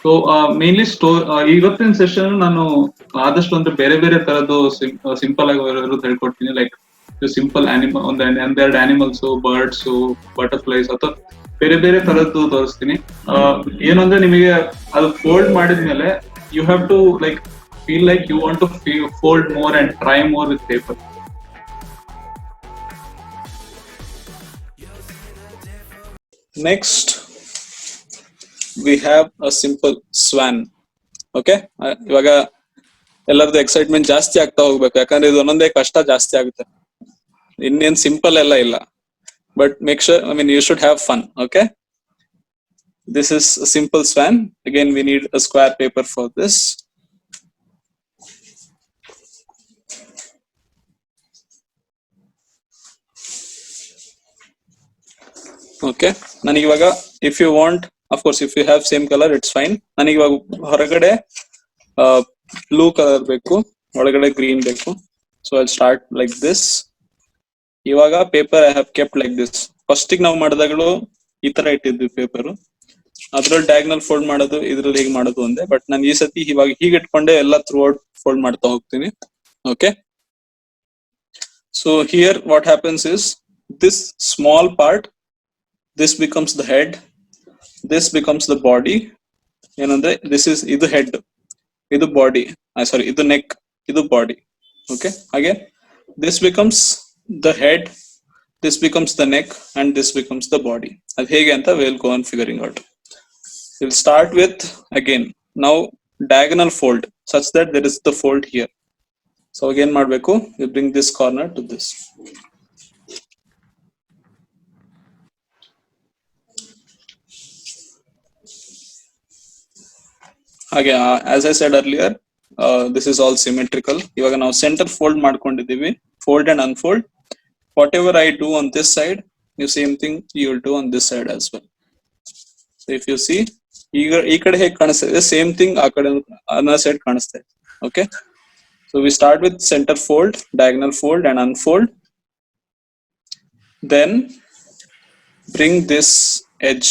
So mainly ಇವತ್ತಿನ session ನಾನು ಆದಷ್ಟು ಅಂದ್ರೆ ಬೇರೆ ಬೇರೆ ತರದ್ದು ಸಿಂಪಲ್ ಆಗಿ ಹೇಳ್ಕೊಡ್ತೀನಿ. ಲೈಕ್ ಸಿಂಪಲ್ ಆನಿಮಲ್ ಒಂದೆರಡು ಆನಿಮಲ್ಸ್, ಬರ್ಡ್ಸ್, ಬಟರ್ಫ್ಲೈಸ್ ಅಥವಾ ಬೇರೆ ಬೇರೆ ತರದ್ದು ತೋರಿಸ್ತೀನಿ. ಏನಂದ್ರೆ ನಿಮಗೆ ಅದು ಫೋಲ್ಡ್ ಮಾಡಿದ್ಮೇಲೆ you have to like feel like you want to fold more and try more with paper. Next we have a simple swan. Okay, ಇವಾಗ ಎಲ್ಲರದ್ದು ಎಕ್ಸೈಟ್ಮೆಂಟ್ ಜಾಸ್ತಿ ಆಗ್ತಾ ಹೋಗ್ಬೇಕು, ಯಾಕಂದ್ರೆ ಇದು ಒಂದೊಂದೇ ಕಷ್ಟ ಜಾಸ್ತಿ ಆಗುತ್ತೆ. ಇನ್ನೇನ್ ಸಿಂಪಲ್ ಎಲ್ಲ ಇಲ್ಲ, but make sure, I mean, you should have fun. Okay, this is a simple swan. Again, we need a square paper for this. Okay, ನನಗೆ ಇವಾಗ if you want, of course if you have same color it's fine. ನನಗೆ ಇವಾಗ ಹೊರಗಡೆ blue color ಬೇಕು, ಒಳಗಡೆ green ಬೇಕು. So I'll start like this. ಇವಾಗ paper I have kept like this. First ಗೆ ನಾವು ಮಾಡಿದಾಗಲೂ ಈ ತರ ಇಟ್ಟಿದ್ವಿ ಪೇಪರ್, ಅದ್ರಲ್ಲಿ ಡಯಾಗ್ನಲ್ ಫೋಲ್ಡ್ ಮಾಡೋದು, ಇದ್ರಲ್ಲಿ ಹೇಗೆ ಮಾಡೋದು ಒಂದೇ. ಬಟ್ ನಾನು ಈ ಸತಿ ಇವಾಗ ಹೀಗೆ ಇಟ್ಕೊಂಡೆ ಎಲ್ಲ ಥ್ರೂ ಔಟ್ ಫೋಲ್ಡ್ ಮಾಡ್ತಾ ಹೋಗ್ತೀನಿ. Okay, so here what happens is this small part, this becomes the head, this becomes the body. ಏನಂದ್ರೆ this is ಇದು head, ಇದು body, sorry ಇದು neck, ಇದು body. Okay, again this becomes the head, this becomes the neck, and this becomes the body. ಅದು ಹೇಗೆ ಅಂತ we'll go on figuring out. We'll start with again now diagonal fold such that there is the fold here. So again ಮಾಡಬೇಕು, we bring this corner to this. ಹಾಗೆ as I said earlier, this is all symmetrical. ಇವಾಗ ನಾವು centre fold ಮಾಡ್ಕೊಂಡಿದ್ದೀವಿ, fold and unfold. Whatever I do on this side, you same thing you will do on this side as well. So if you see, ಈಗ ಈ ಕಡೆ ಹೇಗೆ ಕಾಣಿಸ್ತಾ ಇದೆ, same thing ಆ ಕಡೆ ಅನ್ನೋ ಸೈಡ್ ಕಾಣಿಸ್ತಾ ಇದೆ. Okay, so we start with center fold, diagonal fold and unfold, then bring this edge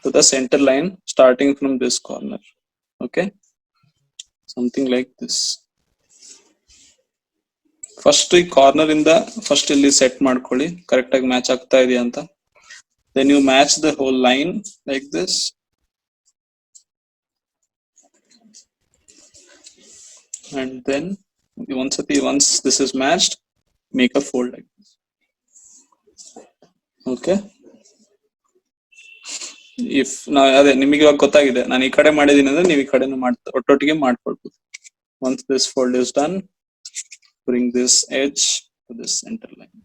to the center line starting from this corner. Okay, something like this. First ಈ corner ಇಂದ first ಇಲ್ಲಿ set ಮಾಡ್ಕೊಳ್ಳಿ, correct ಆಗಿ match ಆಗ್ತಾ ಇದೆಯಾ ಅಂತ. Then you match the whole line like this. And then once this is matched, make a fold like this. Okay, if ನಾ ಅದೇ ನಿಮಗೆ ಇವಾಗ ಗೊತ್ತಾಗಿದೆ, ನಾನು ಈ ಕಡೆ ಮಾಡಿದೀನಿ ಅಂದ್ರೆ ನೀವು ಈ ಕಡೆನೂ ಒಟ್ಟೊಟ್ಟಿಗೆ ಮಾಡ್ಕೊಳ್ಬೋದು. Once this fold is done, bring this edge to this center line.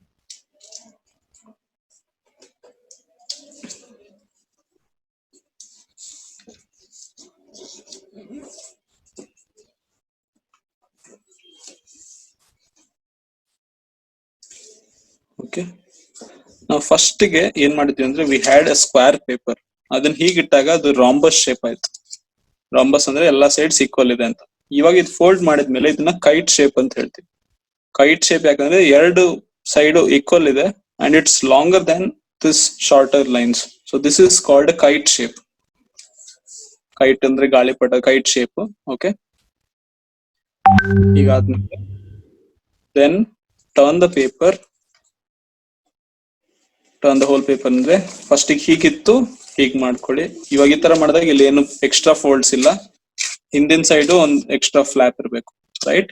Okay, ನಾವು ಫಸ್ಟ್ ಗೆ ಏನ್ ಮಾಡಿದ್ವಿ ಅಂದ್ರೆ we had a square paper. ಅದನ್ನ ಹೀಗಿಟ್ಟಾಗ ಅದು ರಾಂಬಸ್ ಶೇಪ್ ಆಯ್ತು. ರಾಂಬಸ್ ಅಂದ್ರೆ ಎಲ್ಲಾ ಸೈಡ್ಸ್ ಈಕ್ವಲ್ ಇದೆ ಅಂತ. ಇವಾಗ ಇದು ಫೋಲ್ಡ್ ಮಾಡಿದ್ಮೇಲೆ ಇದನ್ನ ಕೈಟ್ ಶೇಪ್ ಅಂತ ಹೇಳ್ತೀವಿ. ಕೈಟ್ ಶೇಪ್ ಯಾಕಂದ್ರೆ ಎರಡು ಸೈಡ್ ಈಕ್ವಲ್ ಇದೆ and it's longer than this shorter lines. So this is called a kite shape. Kite ಅಂದ್ರೆ ಗಾಳಿಪಟ, ಕೈಟ್ ಶೇಪ್. ಓಕೆ, ಹೀಗಾದ್ಮೇಲೆ then turn the paper, turn the whole paper. ಅಂದ್ರೆ first ಹೀಗಿತ್ತು, ಹೀಗ್ ಮಾಡ್ಕೊಳ್ಳಿ. ಇವಾಗ ಈ ತರ ಮಾಡಿದಾಗ ಇಲ್ಲಿ ಏನು ಎಕ್ಸ್ಟ್ರಾ ಫೋಲ್ಡ್ಸ್ ಇಲ್ಲ, ಹಿಂದಿನ ಸೈಡ್ ಒಂದು ಎಕ್ಸ್ಟ್ರಾ ಫ್ಲಾಪ್ ಇರಬೇಕು, right?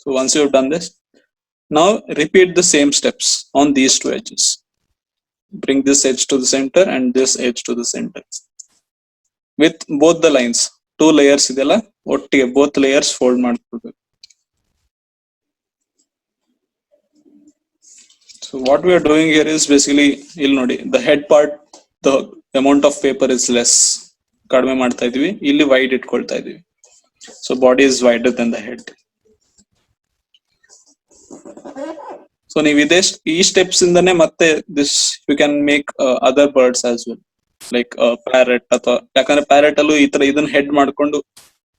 So once you have done this, now repeat the same steps on these two edges. Bring this edge to the center and this edge to the center with both the lines. Two layers ಇದೆಲ್ಲ ಒಟ್ಟಿಗೆ both layers fold ಮಾಡ್ಕೊಳ್ಬೇಕು. So what we are doing here is basically, ಇಲ್ಲಿ ನೋಡಿ, the head part, the amount of paper is less, ಕಡಿಮೆ ಮಾಡ್ತಾ ಇದೀವಿ, ಇಲ್ಲಿ wide ಇಟ್ಕೊಳ್ತಾ ಇದೀವಿ. So body is wider than the head. So ನೀವು ಈ ಸ್ಟೆಪ್ಸ್ ಇಂದನೇ ಮತ್ತೆ this you can make other birds as well, like parrot. ಅಥವಾ ಯಾಕಂದ್ರೆ ಪ್ಯಾರೆಟ್ ಅಲ್ಲೂ ಈ ತರ ಇದನ್ನ ಹೆಡ್ ಮಾಡ್ಕೊಂಡು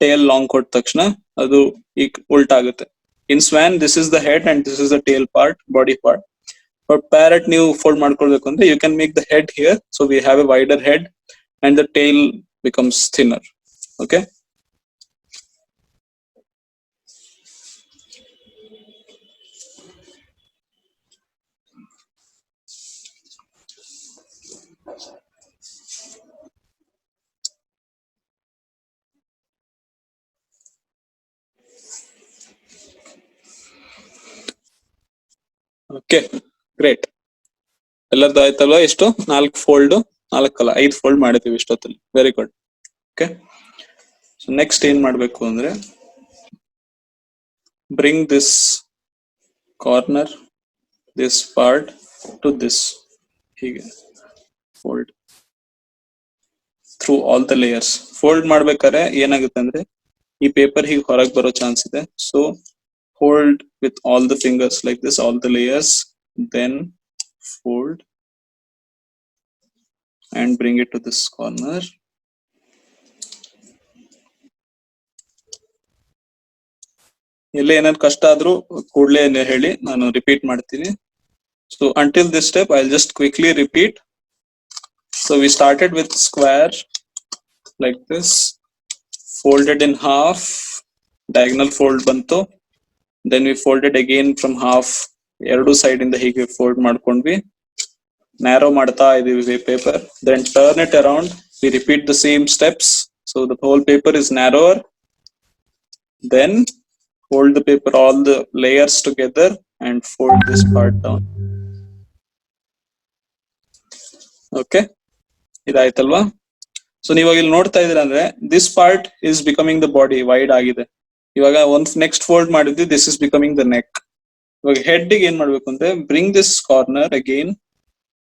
ಟೇಲ್ ಲಾಂಗ್ ಕೊಟ್ಟ ತಕ್ಷಣ ಅದು ಈಗ ಉಲ್ಟಾ ಆಗುತ್ತೆ. In swan, this is the head and this is the tail part, body part. But parrot ನೀವು fold ಮಾಡ್ಕೊಳ್ಬೇಕು ಅಂದ್ರೆ you can make the head here, so we have a wider head and the tail becomes thinner. Okay. Okay, great. ಎಲ್ಲರದ್ದು ಆಯ್ತಲ್ವಾ? ಎಷ್ಟು? 4 fold, 4 5 fold ಮಾಡಿದೀವಿ ಇಷ್ಟೊತ್ತಲ್ಲಿ. Very good. Okay, so next ಏನ್ ಮಾಡ್ಬೇಕು ಅಂದ್ರೆ bring this corner, this part to this, ಹೀಗೆ fold through all the layers. Fold ಮಾಡ್ಬೇಕಾದ್ರೆ ಏನಾಗುತ್ತೆ ಅಂದ್ರೆ ಈ ಪೇಪರ್ ಹೀಗೆ ಹೊರಗೆ ಬರೋ ಚಾನ್ಸ್ ಇದೆ. So hold with all the fingers like this, all the layers, then fold and bring it to this corner. ಎಲ್ಲ ಏನಾದ್ರು ಕಷ್ಟ ಆದ್ರೂ ಕೂಡಲೇ ಹೇಳಿ, ನಾನು ರಿಪೀಟ್ ಮಾಡ್ತೀನಿ. So until this step I'll just quickly repeat. So we started with square like this, folded in half, diagonal fold bantu, then we folded again from half, ಎರಡು side ಇಂದ ಹೀಗೆ fold ಮಾಡ್ಕೊಂಡ್ವಿ, narrow ಮಾಡ್ತಾ ಇದೀವಿ paper, then turn it around, we repeat the same steps, so the whole paper is narrower, then fold the paper all the layers together and fold this part down. Okay, ಇದಾಯ್ತಲ್ವಾ? So ನೀವಾಗ ಇಲ್ಲಿ ನೋಡ್ತಾ ಇದ್ದೀರಾ ಅಂದ್ರೆ this part is becoming the body, wide ಆಗಿದೆ. ಇವಾಗ ಒಂದ್ next fold ಮಾಡಿದ್ವಿ, this is becoming the neck. ಇವಾಗ ಹೆಡ್ ಗೆ ಏನ್ ಮಾಡ್ಬೇಕು ಅಂದ್ರೆ bring this corner again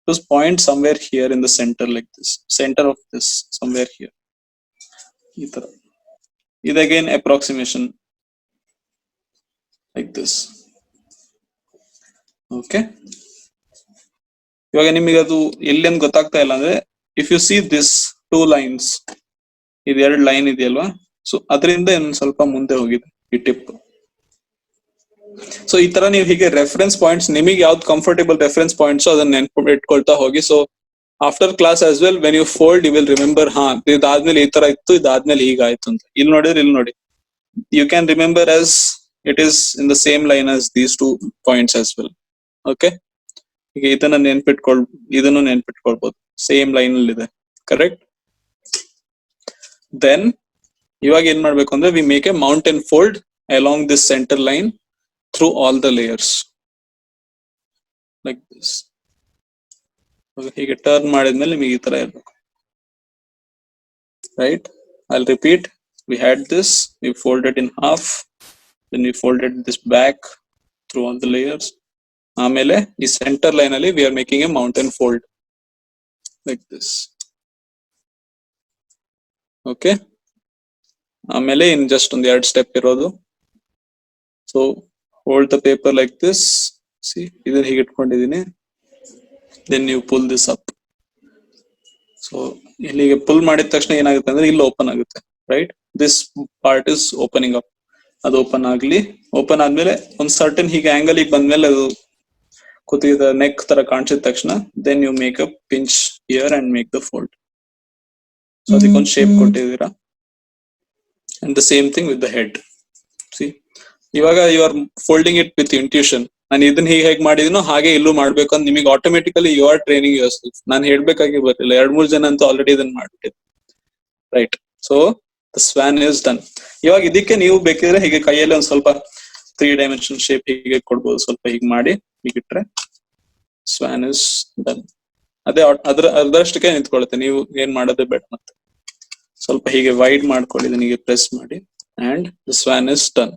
to point somewhere here in the centre like this, centre of this somewhere here, ಈ ತರ. ಇದು again approximation like this. Okay, ಇವಾಗ ನಿಮಗೆ ಅದು ಎಲ್ಲೇನ್ ಗೊತ್ತಾಗ್ತಾ ಇಲ್ಲ ಅಂದ್ರೆ if U see this 2 lines, ಇದು 2 ಲೈನ್ ಇದೆಯಲ್ವಾ, ಸೊ ಅದರಿಂದ ಇನ್ನೊಂದ್ ಸ್ವಲ್ಪ ಮುಂದೆ ಹೋಗಿದೆ ಈ ಟಿಪ್. ಸೊ ಈ ತರ ನೀವು ಹೀಗೆ ರೆಫರೆನ್ಸ್ ಪಾಯಿಂಟ್ಸ್, ನಿಮಗೆ ಯಾವ್ದು ಕಂಫರ್ಟೇಬಲ್ ರೆಫರೆನ್ಸ್ ಪಾಯಿಂಟ್ಸ್ ಅದನ್ನ ನೆನ್ಪು ಇಟ್ಕೊಳ್ತಾ ಹೋಗಿ. So after class as well when you fold you will remember, ಹಾ ಇದಾದ್ಮೇಲೆ ಈ ತರ ಇತ್ತು, ಇದಾದ್ಮೇಲೆ ಹೀಗಾಯ್ತು ಅಂತ. ಇಲ್ಲಿ ನೋಡಿದ್ರೆ, ಇಲ್ಲಿ ನೋಡಿ, you can remember as it is in the same line as these 2 points as well. Okay, ಈಗ ಇದನ್ನ ಇದನ್ನು ನೆನ್ಪಿಟ್ಕೊಳ್ಬಹುದು, ಸೇಮ್ ಲೈನ್ ಅಲ್ಲಿ ಇದೆ. ಕರೆಕ್ಟ್. ದೆನ್ ಇವಾಗ ಏನ್ ಮಾಡ್ಬೇಕು ಅಂದ್ರೆ we make a mountain fold along this centre line through all the layers like this. ಹೀಗೆ ಟರ್ನ್ ಮಾಡಿದ್ಮೇಲೆ ನಿಮಗೆ ಈ ತರ ಇರ್ಬೇಕು. Right, I repeat. We had this, we folded in half, then we folded this back through all the layers. ಆಮೇಲೆ ಈ centre line ಅಲ್ಲಿ we are making a mountain fold like this. Okay, ಆಮೇಲೆ ಇನ್ ಜಸ್ಟ್ ಒಂದ್ 2 step ಇರೋದು. So hold the paper like this, see ಇದನ್ನ ಹೀಗೆ ಇಟ್ಕೊಂಡಿದೀನಿ, then you pull this up. So ಇಲ್ಲಿಗೆ ಪುಲ್ ಮಾಡಿದ ತಕ್ಷಣ ಏನಾಗುತ್ತೆ ಅಂದ್ರೆ ಇಲ್ಲಿ ಓಪನ್ ಆಗುತ್ತೆ. Right, this part is opening up. ಅದು ಓಪನ್ ಆಗ್ಲಿ. ಓಪನ್ ಆದ್ಮೇಲೆ ಒಂದ್ ಸರ್ಟನ್ ಹೀಗೆ ಆಂಗಲ್ ಗೆ ಬಂದ್ಮೇಲೆ ಅದು ಕೂತಿದ ನೆಕ್ ತರ ಕಾಣಿಸಿದ ತಕ್ಷಣ then you make a pinch here and make the fold. So ಅದಕ್ಕೊಂದು ಶೇಪ್ ಕೊಟ್ಟಿದ್ದೀರಾ. And the same thing with the head. See, ಇವಾಗ you are folding it with intuition. ನಾನು ಇದನ್ನ ಹೇಗೆ ಮಾಡಿದೀನೋ ಹಾಗೆ ಇಲ್ಲೂ ಮಾಡ್ಬೇಕು ಅಂತ ನಿಮಗೆ automatically you are training yourself. ನಾನು ಹೇಳ್ಬೇಕಾಗಿ ಬರಲಿಲ್ಲ, 2-3 ಜನ ಅಂತೂ ಆಲ್ರೆಡಿ ಇದನ್ನ ಮಾಡ್ಬಿಟ್ಟಿದ್ರು. Right, so the swan is done. ಇವಾಗ ಇದಕ್ಕೆ ನೀವು ಬೇಕಿದ್ರೆ ಹೀಗೆ ಕೈಯಲ್ಲಿ ಒಂದ್ ಸ್ವಲ್ಪ 3 dimension ಶೇಪ್ ಹೀಗೆ ಕೊಡ್ಬೋದು. ಸ್ವಲ್ಪ ಹೀಗೆ ಮಾಡಿ ಹೀಗಿಟ್ರೆ ಸ್ವಾನ್ ಇಸ್ ಡನ್. ಅದೇ ಅದರಷ್ಟಕ್ಕೆ ನಿಂತ್ಕೊಳ್ಳುತ್ತೆ, ನೀವು ಏನ್ ಮಾಡೋದೇ ಬೇಡ. ಮತ್ತೆ ಸ್ವಲ್ಪ ಹೀಗೆ ವೈಡ್ ಮಾಡ್ಕೊಳ್ಳಿ, ಹೀಗೆ ಪ್ರೆಸ್ ಮಾಡಿ, and the swan is done.